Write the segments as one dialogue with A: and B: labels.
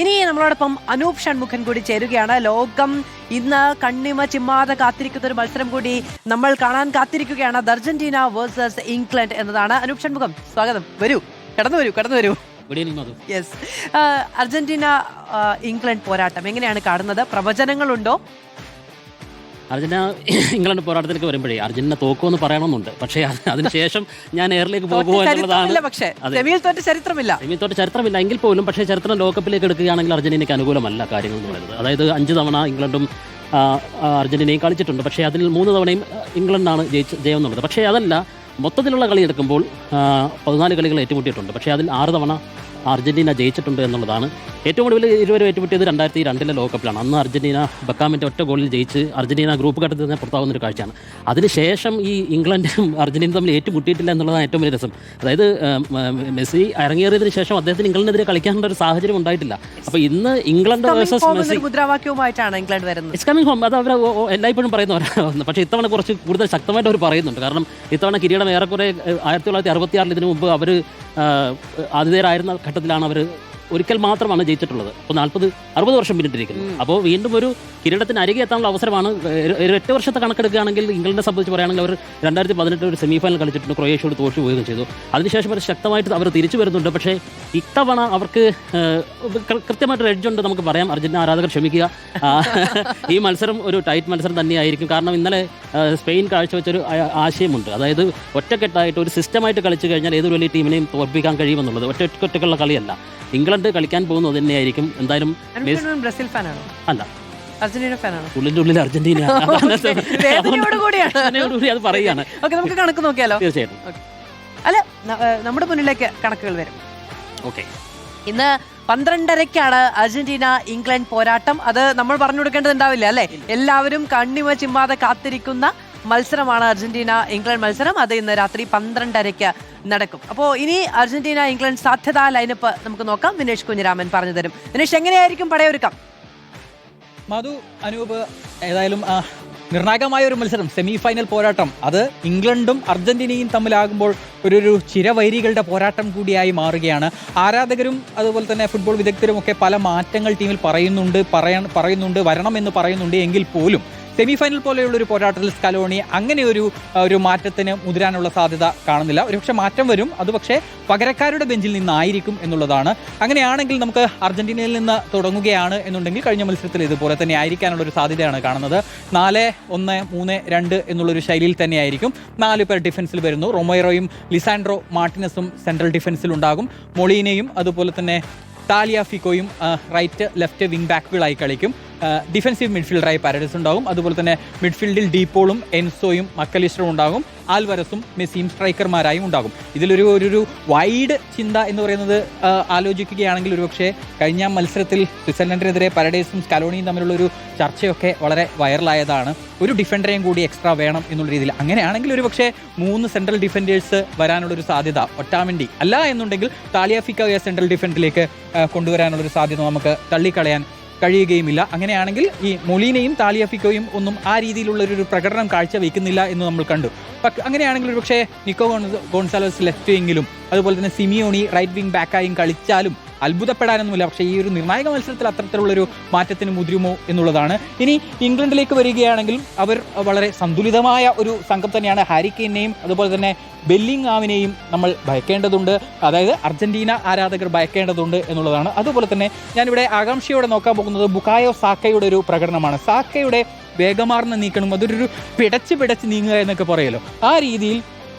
A: ഇനി നമ്മളോടൊപ്പം അനൂപ് ഷൺമുഖൻ കൂടി ചേരുകയാണ്. ലോകം ഇന്ന് കണ്ണിമ ചിമ്മാതെ കാത്തിരിക്കുന്ന ഒരു മത്സരം കൂടി നമ്മൾ കാണാൻ കാത്തിരിക്കുകയാണ്. അർജന്റീന വേഴ്സസ് ഇംഗ്ലണ്ട് എന്നതാണ്. അനൂപ് ഷൺമുഖം, സ്വാഗതം. വരൂ, കടന്നു വരൂ. യെസ്, അർജന്റീന ഇംഗ്ലണ്ട് പോരാട്ടം എങ്ങനെയാണ് കാണുന്നത്? പ്രവചനങ്ങളുണ്ടോ?
B: അർജന്റീന ഇംഗ്ലണ്ട് പോരാട്ടത്തിലേക്ക് വരുമ്പോഴേ അർജന്റീന തോക്കുമെന്ന് പറയണമെന്നുണ്ട്. പക്ഷേ അതിനുശേഷം ഞാൻ എയറിലേക്ക് പോകുമോ എന്നുള്ളതാണ്.
A: സെമിയിൽ തോറ്റ
B: ചരിത്രമില്ല എങ്കിൽ പോലും, പക്ഷേ ചരിത്രം ലോകകപ്പിലേക്ക് എടുക്കുകയാണെങ്കിൽ അർജന്റീനയ്ക്ക് അനുകൂലമല്ല കാര്യങ്ങൾ എന്ന് പറയുന്നത്. അതായത് 5 തവണ ഇംഗ്ലണ്ടും അർജന്റീനയും കളിച്ചിട്ടുണ്ട്. പക്ഷേ അതിൽ 3 തവണയും ഇംഗ്ലണ്ടാണ് ജയം എന്നുള്ളത്. പക്ഷേ അതല്ല, മൊത്തത്തിലുള്ള കളി എടുക്കുമ്പോൾ 14 കളികൾ ഏറ്റുമുട്ടിയിട്ടുണ്ട്. പക്ഷേ അതിൽ 6 തവണ അർജന്റീന ജയിച്ചിട്ടുണ്ട് എന്നുള്ളതാണ്. ഏറ്റവും കൂടുതൽ ഇരുവരും ഏറ്റുമുട്ടിയത് 2002 ലോകകപ്പിലാണ്. അന്ന് അർജന്റീന ബക്കാമിൻ്റെ ഒറ്റ ഗോളിൽ ജയിച്ച് അർജന്റീന ഗ്രൂപ്പ് ഘട്ടത്തിൽ തന്നെ പുറത്താവുന്ന ഒരു കാഴ്ചയാണ്. അതിനുശേഷം ഈ ഇംഗ്ലണ്ടും അർജന്റീനയും തമ്മിൽ ഏറ്റുമുട്ടിയിട്ടില്ല എന്നുള്ളതാണ് ഏറ്റവും വലിയ രസം. അതായത് മെസ്സി ഇറങ്ങിയേറിയതിനു ശേഷം അദ്ദേഹത്തിന് ഇംഗ്ലണ്ടിനെതിരെ കളിക്കാനുള്ള ഒരു സാഹചര്യം ഉണ്ടായിട്ടില്ല. അപ്പോൾ ഇന്ന് ഇംഗ്ലണ്ട് വേഴ്സസ് മെസ്സി
A: മുദ്രാവാക്യവുമായിട്ടാണ് ഇംഗ്ലണ്ട് വരുന്നത്.
B: ഇറ്റ്സ് കമ്മിങ് ഹോം, അത് അവർ എല്ലായ്പ്പോഴും പറയുന്നവരാണ്. പക്ഷേ ഇത്തവണ കുറച്ച് കൂടുതൽ ശക്തമായിട്ട് അവർ പറയുന്നുണ്ട്. കാരണം ഇത്തവണ കിരീടം ഏറെക്കുറെ 1966 ഇതിനു മുമ്പ് അവർ ആതിഥേയരായിരുന്ന ഘട്ടത്തിലാണ് അവർ ഒരിക്കൽ മാത്രമാണ് ജയിച്ചിട്ടുള്ളത്. അപ്പോൾ 40-60 വർഷം പിന്നിട്ടിരിക്കുന്നു. അപ്പോൾ വീണ്ടും ഒരു കിരീടത്തിന് അരികെ എത്താനുള്ള അവസരമാണ്. 8 വർഷത്തെ കണക്കെടുക്കുകയാണെങ്കിൽ ഇംഗ്ലണ്ടിനെ സംബന്ധിച്ച് പറയുകയാണെങ്കിൽ അവർ 2018 ഒരു സെമിഫൈനൽ കളിച്ചിട്ടുണ്ട്, ക്രൊയേഷ്യയോട് തോറ്റു പോവുകയും ചെയ്തു. അതിനുശേഷം അവർ ശക്തമായിട്ട് അവർ തിരിച്ചു വരുന്നുണ്ട്. പക്ഷേ ഇത്തവണ അവർക്ക് കൃത്യമായിട്ടൊരു എഡ്ജുണ്ട് നമുക്ക് പറയാം. അർജന്റീന ആരാധകർ ക്ഷമിക്കുക, ഈ മത്സരം ഒരു ടൈറ്റ് മത്സരം തന്നെയായിരിക്കും. കാരണം ഇന്നലെ സ്പെയിൻ കാഴ്ചവെച്ചൊരു ആശയമുണ്ട്. അതായത് ഒറ്റക്കെട്ടായിട്ട് ഒരു സിസ്റ്റമായിട്ട് കളിച്ചു കഴിഞ്ഞാൽ ഏതൊരു വലിയ ടീമിനെയും തോൽപ്പിക്കാൻ കഴിയുമെന്നുള്ളത്. ഒറ്റക്കെട്ടുള്ള കളിയല്ല. ഇംഗ്ലണ്ട് കളിക്കാൻ പോകുന്നത് തന്നെയായിരിക്കും. എന്തായാലും
A: ബ്രസീൽ ഫാനാണോ?
B: അല്ല,
A: അർജന്റീന ഫാനാണ്.
B: ഉള്ളിൽ അർജന്റീന അത് പറയുകയാണ്.
A: നമുക്ക് കണക്ക് നോക്കിയാലോ?
B: തീർച്ചയായിട്ടും.
A: അല്ല, നമ്മുടെ മുന്നിലേക്ക് കണക്കുകൾ വരും.
B: ഓക്കെ,
A: ഇന്ന് 12:30 അർജന്റീന ഇംഗ്ലണ്ട് പോരാട്ടം. അത് നമ്മൾ പറഞ്ഞു കൊടുക്കേണ്ടതുണ്ടാവില്ല അല്ലെ? എല്ലാവരും കണ്ണിമ ചിമ്മാതെ കാത്തിരിക്കുന്ന മത്സരമാണ് അർജന്റീന ഇംഗ്ലണ്ട് മത്സരം. അത് ഇന്ന് രാത്രി 12:30 നടക്കും. അപ്പോൾ ഇനി അർജന്റീന ഇംഗ്ലണ്ട് സാധ്യതാ ലൈനപ്പ് നമുക്ക് നോക്കാം. വിനേഷ് കുഞ്ഞിരാമൻ പറഞ്ഞു തരും. വിനേഷ്, എങ്ങനെയായിരിക്കും പടയൊരുക്കം?
C: മധു, അനൂപ്, ഏതായാലും നിർണായകമായ ഒരു മത്സരം, സെമി ഫൈനൽ പോരാട്ടം, അത് ഇംഗ്ലണ്ടും അർജന്റീനയും തമ്മിലാകുമ്പോൾ ഒരു ചിരവൈരികളുടെ പോരാട്ടം കൂടിയായി മാറുകയാണ്. ആരാധകരും അതുപോലെ തന്നെ ഫുട്ബോൾ വിദഗ്ധരും ഒക്കെ പല മാറ്റങ്ങൾ ടീമിൽ പറയുന്നുണ്ട്, വരണമെന്ന് പറയുന്നുണ്ട്. എങ്കിൽ പോലും സെമി ഫൈനൽ പോലെയുള്ളൊരു പോരാട്ടത്തിൽ സ്കലോണി അങ്ങനെ ഒരു മാറ്റത്തിന് മുതിരാനുള്ള സാധ്യത കാണുന്നില്ല. ഒരുപക്ഷെ മാറ്റം വരും, അത് പക്ഷേ പകരക്കാരുടെ ബെഞ്ചിൽ നിന്നായിരിക്കും എന്നുള്ളതാണ്. അങ്ങനെയാണെങ്കിൽ നമുക്ക് അർജന്റീനയിൽ നിന്ന് തുടങ്ങുകയാണ് എന്നുണ്ടെങ്കിൽ കഴിഞ്ഞ മത്സരത്തിൽ ഇതുപോലെ തന്നെ ആയിരിക്കാനുള്ളൊരു സാധ്യതയാണ് കാണുന്നത്. 4-1-3-2 എന്നുള്ളൊരു ശൈലിയിൽ തന്നെയായിരിക്കും. 4 പേർ ഡിഫൻസിൽ വരുന്നു. റൊമേറോയും ലിസാൻഡ്രോ മാർട്ടിനസും സെൻട്രൽ ഡിഫൻസിലുണ്ടാകും. മൊളീനയും അതുപോലെ തന്നെ താലിയാഫിക്കോയും റൈറ്റ് ലെഫ്റ്റ് വിങ് ബാക്കുകളായി കളിക്കും. ഡിഫൻസീവ് മിഡ്ഫീൽഡറായി പാരഡൈസ് ഉണ്ടാകും. അതുപോലെ തന്നെ മിഡ്ഫീൽഡിൽ ഡീപോളും എൻസോയും മക്കലിസ്റ്ററും ഉണ്ടാകും. ആൽവരസും മെസ്സിയും സ്ട്രൈക്കർമാരായും ഉണ്ടാകും. ഇതിലൊരു വൈഡ് ചിന്ത എന്ന് പറയുന്നത് ആലോചിക്കുകയാണെങ്കിൽ ഒരുപക്ഷെ കഴിഞ്ഞ മത്സരത്തിൽ സ്വിറ്റ്സർലൻഡിനെതിരെ പാരഡൈസും സ്കലോണിയും തമ്മിലുള്ളൊരു ചർച്ചയൊക്കെ വളരെ വൈറലായതാണ്. ഒരു ഡിഫൻഡറേയും കൂടി എക്സ്ട്രാ വേണം എന്നുള്ള രീതിയിൽ. അങ്ങനെയാണെങ്കിൽ ഒരുപക്ഷെ 3 സെൻട്രൽ ഡിഫൻഡേഴ്സ് വരാനുള്ളൊരു സാധ്യത, ഒറ്റാമെൻഡി അല്ല എന്നുണ്ടെങ്കിൽ താലിയാഫിക്കോയെ സെൻട്രൽ ഡിഫൻഡിലേക്ക് കൊണ്ടുവരാനുള്ളൊരു സാധ്യത നമുക്ക് തള്ളിക്കളയാൻ കഴിയുകയുമില്ല. അങ്ങനെയാണെങ്കിൽ ഈ മൊളീനയും താലിയാഫിക്കോയും ഒന്നും ആ രീതിയിലുള്ളൊരു പ്രകടനം കാഴ്ചവെക്കുന്നില്ല എന്ന് നമ്മൾ കണ്ടു. അങ്ങനെയാണെങ്കിൽ ഒരുപക്ഷെ നിക്കോ ഗോൺസാലോസ് ലെഫ്റ്റ് വിങ്ങിലും അതുപോലെ തന്നെ സിമിയോണി റൈറ്റ് വിങ് ബാക്കായും കളിച്ചാലും അത്ഭുതപ്പെടാനൊന്നുമില്ല. പക്ഷേ ഈ ഒരു നിർണായക മത്സരത്തിൽ അത്തരത്തിലുള്ളൊരു മാറ്റത്തിന് മുതിരുമോ എന്നുള്ളതാണ്. ഇനി ഇംഗ്ലണ്ടിലേക്ക് വരികയാണെങ്കിൽ അവർ വളരെ സന്തുലിതമായ ഒരു സംഘം തന്നെയാണ്. ഹാരി കെയ്നെയും അതുപോലെ തന്നെ ബെല്ലിംഗ്ഹാമിനെയും നമ്മൾ ഭയക്കേണ്ടതുണ്ട്. അതായത് അർജന്റീന ആരാധകർ ഭയക്കേണ്ടതുണ്ട് എന്നുള്ളതാണ്. അതുപോലെ തന്നെ ഞാനിവിടെ ആകാംക്ഷയോടെ നോക്കാൻ പോകുന്നത് ബുക്കായോ സാക്കയുടെ ഒരു പ്രകടനമാണ്. സാക്കയുടെ വേഗമാർന്ന നീക്കണം, അതൊരു പിടച്ച് നീങ്ങുക എന്നൊക്കെ പറയുമല്ലോ, ആ രീതിയിൽ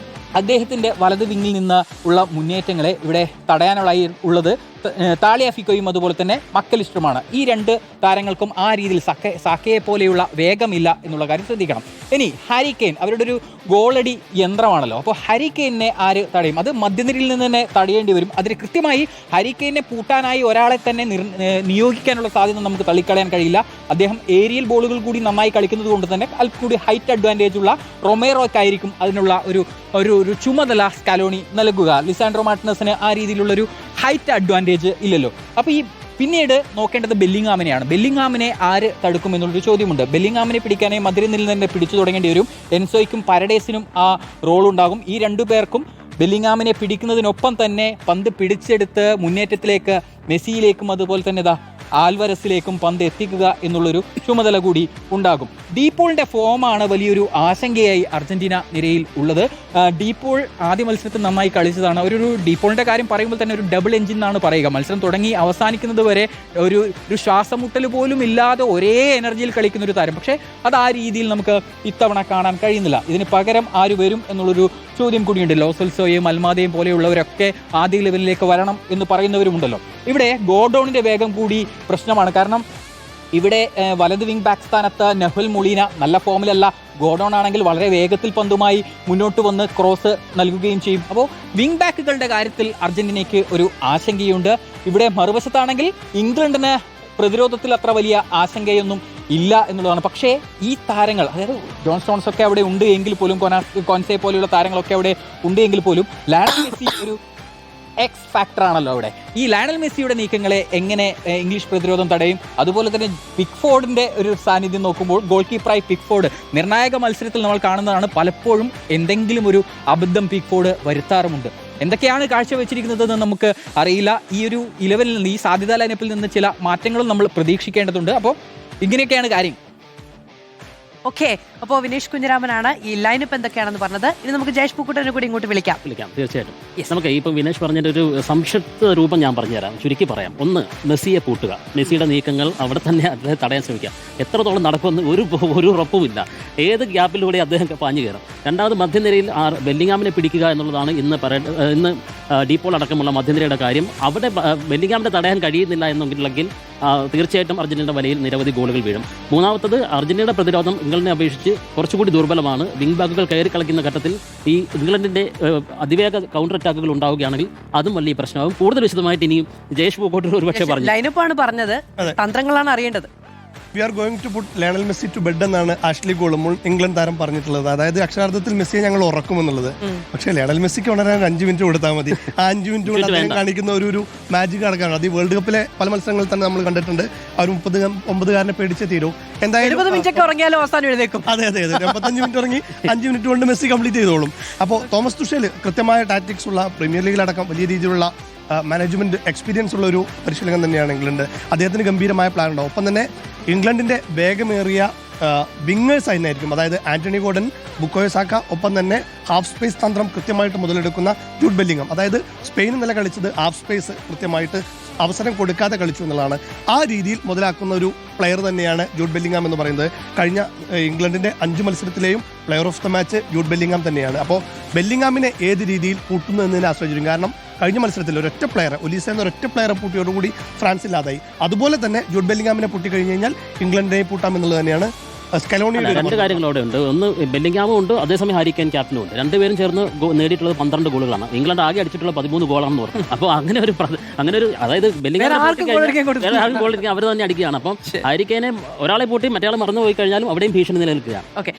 C: അദ്ദേഹത്തിൻ്റെ വലത് വിങ്ങിൽ നിന്ന് ഉള്ള മുന്നേറ്റങ്ങളെ ഇവിടെ തടയാനുള്ളത് താലിയാഫിക്കോയും അതുപോലെ തന്നെ മക്കലിസ്റ്ററുമാണ്. ഈ 2 താരങ്ങൾക്കും ആ രീതിയിൽ സാക്കയെ പോലെയുള്ള വേഗമില്ല എന്നുള്ള കാര്യം ശ്രദ്ധിക്കണം. ഇനി ഹാരി കെയ്ൻ അവരുടെ ഒരു ഗോളടി യന്ത്രമാണല്ലോ. അപ്പോൾ ഹാരി കെയ്നെ ആര് തടയും? അത് മധ്യനിരയിൽ നിന്ന് തന്നെ തടയേണ്ടി വരും. അതിന് കൃത്യമായി ഹാരി കെയ്നെ പൂട്ടാനായി ഒരാളെ തന്നെ നിയോഗിക്കാനുള്ള സാധ്യത നമുക്ക് തള്ളിക്കളയാൻ കഴിയില്ല. അദ്ദേഹം ഏരിയൽ ബോളുകൾ കൂടി നന്നായി കളിക്കുന്നത് കൊണ്ട് തന്നെ അല്പം കൂടി ഹൈറ്റ് അഡ്വാൻറ്റേജ് ഉള്ള റൊമേറോയ്ക്കായിരിക്കും അതിനുള്ള ഒരു ചുമതല സ്കാലോണി നൽകുക. ലിസാൻഡ്രോ മാർട്ടിനസിന് ആ രീതിയിലുള്ളൊരു ഹൈറ്റ് അഡ്വാൻറ്റേജ് ഇല്ലല്ലോ. അപ്പോൾ ഈ പിന്നീട് നോക്കേണ്ടത് ബെല്ലിംഗ്ഹാമിനെയാണ്. ബെല്ലിംഗ്ഹാമിനെ ആര് തടുക്കും എന്നുള്ളൊരു ചോദ്യമുണ്ട്. ബെല്ലിംഗ്ഹാമിനെ പിടിക്കാനായി മധ്യനിരയിൽ തന്നെ പിടിച്ചു തുടങ്ങേണ്ടി വരും. എൻസോയ്ക്കും പാരഡൈസിനും ആ റോൾ ഉണ്ടാകും. ഈ 2 പേർക്കും ബെല്ലിങ്ങാമിനെ പിടിക്കുന്നതിനൊപ്പം തന്നെ പന്ത് പിടിച്ചെടുത്ത് മുന്നേറ്റത്തിലേക്ക് മെസ്സിയിലേക്കും അതുപോലെ തന്നെ ആൽവരസിലേക്കും പന്ത് എത്തിക്കുക എന്നുള്ളൊരു ചുമതല കൂടി ഉണ്ടാകും. ഡീപോളിന്റെ ഫോമാണ് വലിയൊരു ആശങ്കയായി അർജന്റീന നിരയിൽ ഉള്ളത്. ഡീപോൾ ആദ്യ മത്സരത്തിൽ നന്നായി കളിച്ചതാണ്. ഒരു ഡീപോളിന്റെ കാര്യം പറയുമ്പോൾ തന്നെ ഒരു ഡബിൾ എഞ്ചിൻ എന്നാണ് പറയുക. മത്സരം തുടങ്ങി അവസാനിക്കുന്നത് വരെ ഒരു ശ്വാസമുട്ടൽ പോലും ഇല്ലാതെ ഒരേ എനർജിയിൽ കളിക്കുന്ന ഒരു താരം. പക്ഷേ അത് ആ രീതിയിൽ നമുക്ക് ഇത്തവണ കാണാൻ കഴിയുന്നില്ല. ഇതിന് പകരം ആര് വരും എന്നുള്ളൊരു ചോദ്യം കൂടിയുണ്ട്. ലോസൽസോയും അൽമാദയും പോലെയുള്ളവരൊക്കെ ആദ്യ ലെവലിലേക്ക് വരണം എന്ന് പറയുന്നവരുമുണ്ടല്ലോ. ഇവിടെ ഗോഡോണിന്റെ വേഗം കൂടി പ്രശ്നമാണ്. കാരണം ഇവിടെ വലത് വിങ് ബാക്ക് സ്ഥാനത്ത് നെഹുൽ മൊളീന നല്ല ഫോമിലല്ല. ഗോഡോൺ ആണെങ്കിൽ വളരെ വേഗത്തിൽ പന്തുമായി മുന്നോട്ട് വന്ന് ക്രോസ് നൽകുകയും ചെയ്യും. അപ്പോൾ വിങ് ബാക്കുകളുടെ കാര്യത്തിൽ അർജന്റീനയ്ക്ക് ഒരു ആശങ്കയുണ്ട്. ഇവിടെ മറുവശത്താണെങ്കിൽ ഇംഗ്ലണ്ടിന് പ്രതിരോധത്തിൽ അത്ര വലിയ ആശങ്കയൊന്നും ഇല്ല എന്നുള്ളതാണ്. പക്ഷേ ഈ താരങ്ങൾ, അതായത് ജോൺ സ്റ്റോൺസ് ഒക്കെ അവിടെ ഉണ്ട് എങ്കിൽ പോലും, കോൻസെ പോലെയുള്ള താരങ്ങളൊക്കെ അവിടെ ഉണ്ട് എങ്കിൽ പോലും ലയണൽ മെസ്സി ഒരു എക്സ് ഫാക്ടർ ആണല്ലോ അവിടെ. ഈ ലയണൽ മെസ്സിയുടെ നീക്കങ്ങളെ എങ്ങനെ ഇംഗ്ലീഷ് പ്രതിരോധം തടയും? അതുപോലെ തന്നെ പിക്ഫോർഡിന്റെ ഒരു സാന്നിധ്യം നോക്കുമ്പോൾ ഗോൾ കീപ്പറായി പിക്ഫോർഡ് നിർണായക മത്സരത്തിൽ നമ്മൾ കാണുന്നതാണ്. പലപ്പോഴും എന്തെങ്കിലും ഒരു അബദ്ധം പിക്ഫോർഡ് വരുത്താറുമുണ്ട്. എന്തൊക്കെയാണ് കാഴ്ചവെച്ചിരിക്കുന്നതെന്ന് നമുക്ക് അറിയില്ല. ഈ ഒരു 11-ൽ നിന്ന്, ഈ സാധ്യതാ ലൈനപ്പിൽ നിന്ന് ചില മാറ്റങ്ങളും നമ്മൾ പ്രതീക്ഷിക്കേണ്ടതുണ്ട്. അപ്പോൾ ഇങ്ങനെയൊക്കെയാണ് കാര്യം.
A: ഓക്കെ, അപ്പോൾ വിനേഷ് കുഞ്ഞിരാമനാണ് ഈ ലൈനപ്പ് എന്തൊക്കെയാണെന്ന് പറഞ്ഞത്. ഇനി നമുക്ക് ജയേഷ് പൂക്കുട്ടനെ കൂടി ഇങ്ങോട്ട് വിളിക്കാം.
B: തീർച്ചയായിട്ടും. നമുക്ക് ഇപ്പം വിനേഷ് പറഞ്ഞതിൻ്റെ ഒരു സംക്ഷിപ്ത രൂപം ഞാൻ പറഞ്ഞുതരാം, ചുരുക്കി പറയാം. ഒന്ന്, മെസ്സിയെ പൂട്ടുക, മെസ്സിയുടെ നീക്കങ്ങൾ അവിടെ തന്നെ അദ്ദേഹം തടയാൻ ശ്രമിക്കുക. എത്രത്തോളം നടക്കുമെന്ന് ഒരു ഉറപ്പുമില്ല. ഏത് ഗ്യാപ്പിലൂടെ അദ്ദേഹം പാഞ്ഞു കയറും. രണ്ടാമത്, മധ്യനിരയിൽ ബെല്ലിങ്ങാമിനെ പിടിക്കുക എന്നുള്ളതാണ് ഇന്ന് ഡീപോൾ അടക്കമുള്ള മധ്യനിരയുടെ കാര്യം. അവിടെ ബെല്ലിങ്ങാമിനെ തടയാൻ കഴിയുന്നില്ല എന്നുണ്ടെങ്കിൽ തീർച്ചയായിട്ടും അർജന്റീനയുടെ വലയിൽ നിരവധി ഗോളുകൾ വീഴും. മൂന്നാമത്തത്, അർജന്റീനയുടെ പ്രതിരോധം ഇംഗ്ലണ്ടിനെ അപേക്ഷിച്ച് കുറച്ചുകൂടി ദുർബലമാണ്. വിങ് ബാക്കുകൾ കയറി കളിക്കുന്ന ഘട്ടത്തിൽ ഈ ഇംഗ്ലണ്ടിന്റെ അതിവേഗ കൗണ്ടർ അറ്റാക്കുകൾ ഉണ്ടാവുകയാണെങ്കിൽ അതും വലിയ പ്രശ്നമാകും. കൂടുതൽ വിശദമായിട്ട് ഇനിയും ജയേഷ് പൂക്കോട്ടൂർ ഒരുപക്ഷെ പറഞ്ഞു.
A: ലൈനപ്പാണ് പറഞ്ഞത്, തന്ത്രങ്ങളാണ് അറിയേണ്ടത്.
D: We are going to put Lionel Messi to bed എന്നാണ് ആഷ്ലി കോളുമ്പോൾ ഇംഗ്ലണ്ട് താരം പറഞ്ഞിട്ടുള്ളത്. അതായത് അക്ഷരാർത്ഥത്തിൽ മെസ്സിയെ ഞങ്ങൾ ഉറക്കുമെന്നുള്ളത്. പക്ഷേ ലയണൽ മെസ്സിക്ക് ഉണരാൻ 5 മിനിറ്റ് കൊടുത്താൽ മതി. ആ 5 മിനിറ്റ് കൊണ്ട് അദ്ദേഹം കാണിക്കുന്ന ഒരു മാജിക് അടക്കമാണ്. അത് ഈ വേൾഡ് കപ്പിലെ പല മത്സരങ്ങളിൽ തന്നെ നമ്മൾ കണ്ടിട്ടുണ്ട്. ആ ഒരു 39 പേടിച്ചേ തീരും. എന്തായാലും
A: 70 മിനിറ്റ് ഉറങ്ങിയാലും അവസാനം എഴുതേക്കും.
D: അതെ 75 മിനിറ്റ് ഇറങ്ങി 5 മിനിറ്റ് കൊണ്ട് മെസ്സി കംപ്ലീറ്റ് ചെയ്തോളും. അപ്പോൾ തോമസ് തുഷേൽ കൃത്യമായ ടാക്ടിക്സ് ഉള്ള, പ്രീമിയർ ലീഗിലടക്കം വലിയ രീതിയിലുള്ള മാനേജ്മെന്റ് എക്സ്പീരിയൻസ് ഉള്ള ഒരു പരിശീലകൻ തന്നെയാണ് ഇംഗ്ലണ്ട്. അദ്ദേഹത്തിന് ഗംഭീരമായ പ്ലാൻ ഉണ്ടാവും. ഒപ്പം തന്നെ ഇംഗ്ലണ്ടിന്റെ വേഗമേറിയ വിങ്ങേഴ്സ് ആയിരിക്കും. അതായത് ആന്റണി ഗോർഡൻ, ബുക്കോയോ സാക്ക, ഒപ്പം തന്നെ ഹാഫ് സ്പേസ് തന്ത്രം കൃത്യമായിട്ട് മുതലെടുക്കുന്ന ജൂഡ് ബെല്ലിംഗം. അതായത് സ്പെയിൻ നില കളിച്ചത് ഹാഫ് സ്പേസ് കൃത്യമായിട്ട് അവസരം കൊടുക്കാതെ കളിച്ചു എന്നുള്ളതാണ്. ആ രീതിയിൽ മുതലാക്കുന്ന ഒരു പ്ലെയർ തന്നെയാണ് ജൂഡ് ബെല്ലിംഗാം എന്ന് പറയുന്നത്. കഴിഞ്ഞ ഇംഗ്ലണ്ടിന്റെ 5 മത്സരത്തിലെയും player of the match Jude Bellingham തന്നെയാണ്. അപ്പോൾ ബെല്ലിംഗാമിനെ ഏത് രീതിയിൽ പൂട്ടുന്നു എന്നതിനെ ആശ്രയിച്ചിരിക്കും. കാരണം കഴിഞ്ഞ മത്സരത്തിൽ ഒരൊറ്റ പ്ലെയർ, ഒലീസ എന്ന ഒരൊറ്റ പ്ലെയറെ പൂട്ടിയോടുകൂടി ഫ്രാൻസ് ഇല്ലാതായി. അതുപോലെ തന്നെ ജൂഡ് ബെല്ലിംഗാമിനെ പൂട്ടിക്കഴിഞ്ഞ് കഴിഞ്ഞാൽ ഇംഗ്ലണ്ടിനെ പൂട്ടാം എന്നുള്ളത് തന്നെയാണ് സ്കലോണിയുടെ.
B: രണ്ട് കാര്യങ്ങൾ അവിടെ ഉണ്ട്. ഒന്ന്, ബെല്ലിംഗാമും ഉണ്ട്, അതേസമയം ഹാരി കെയ്ൻ ക്യാപ്റ്റനും ഉണ്ട്. രണ്ടുപേരും ചേർന്ന് നേടിയിട്ടുള്ളത് 12 ഗോളുകളാണ്. ഇംഗ്ലണ്ട് ആകെ അടിച്ചിട്ടുള്ള 13 ഗോളാണെന്ന് പറഞ്ഞു. അപ്പോൾ അങ്ങനെ ഒരു അതായത് ബെല്ലിംഗാം ഗോൾ അവർ തന്നെ അടിക്കുകയാണ്. അപ്പം ഹാരി കെയ്നെ ഒരാളെ പൂട്ടി മറ്റേ മറന്നു പോയി കഴിഞ്ഞാലും അവിടെയും ഭീഷണി നിലനിൽക്കുകയാണ്.
A: ഓക്കെ.